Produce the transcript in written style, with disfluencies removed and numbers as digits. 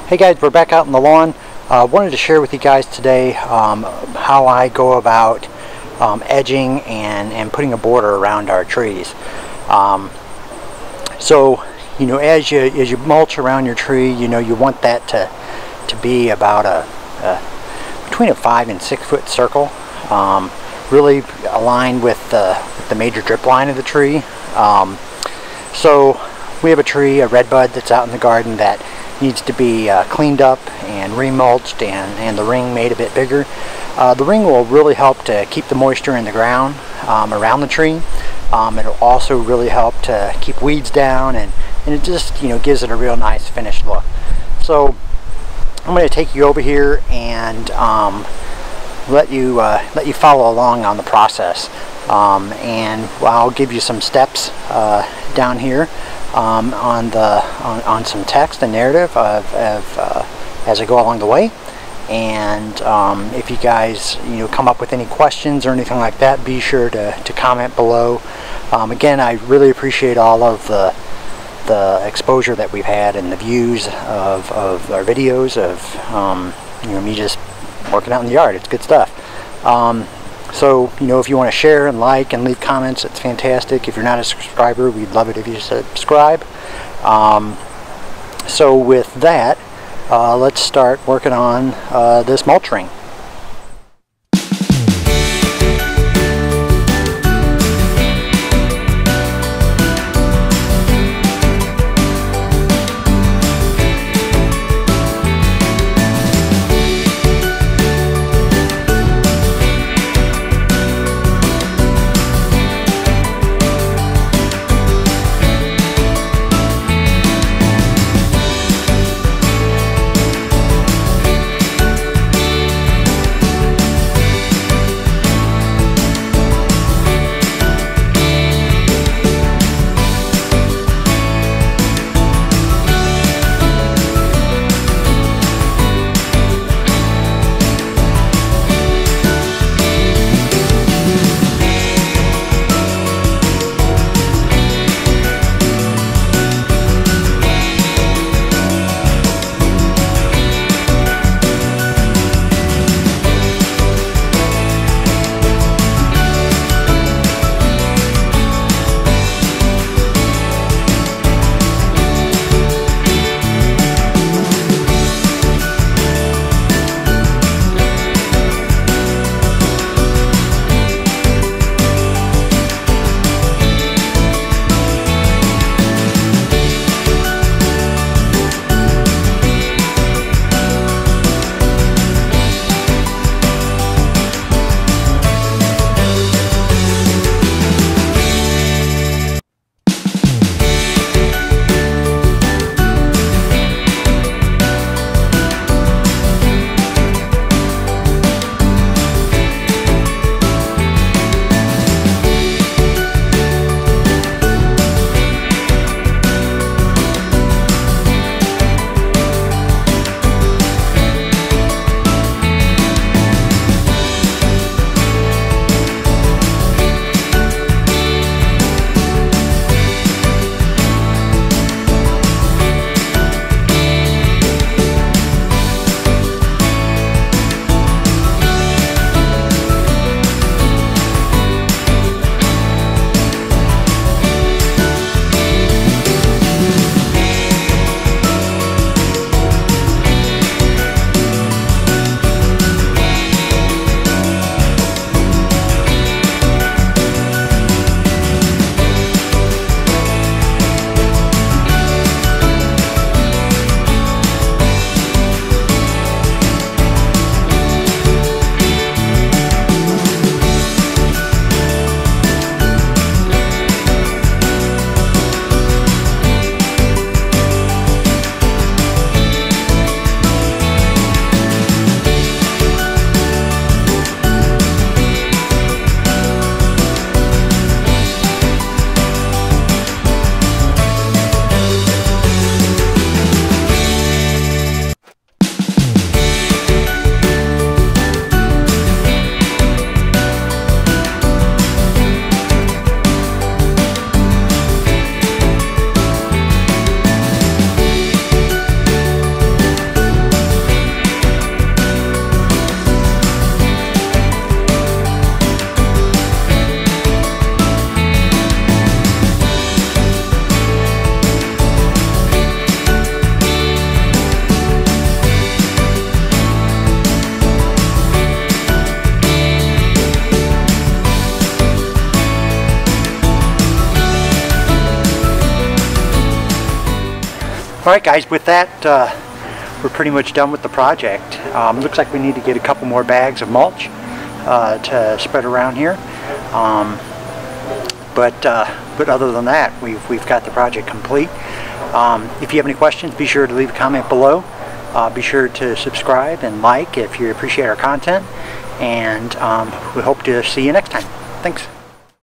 Hey guys, we're back out on the lawn. Wanted to share with you guys today how I go about edging and putting a border around our trees. So, you know, as you mulch around your tree, you know, you want that to be about between a 5 and 6 foot circle, really aligned with the major drip line of the tree. So we have a tree, a redbud, that's out in the garden that needs to be cleaned up and remulched and the ring made a bit bigger. The ring will really help to keep the moisture in the ground around the tree. It'll also really help to keep weeds down, and it just, you know, gives it a real nice finished look. So I'm going to take you over here and let you follow along on the process, and I'll give you some steps down here on some text and narrative as I go along the way. And if you guys, you know, come up with any questions or anything like that, be sure to comment below. Again, I really appreciate all of the exposure that we've had and the views of our videos of you know, me just working out in the yard. It's good stuff. So, you know, if you want to share and like and leave comments, it's fantastic. If you're not a subscriber, we'd love it if you subscribe. So with that, let's start working on this mulch ring. Alright guys, with that we're pretty much done with the project. Looks like we need to get a couple more bags of mulch to spread around here. But other than that, we've got the project complete. If you have any questions, be sure to leave a comment below. Be sure to subscribe and like if you appreciate our content. And we hope to see you next time. Thanks.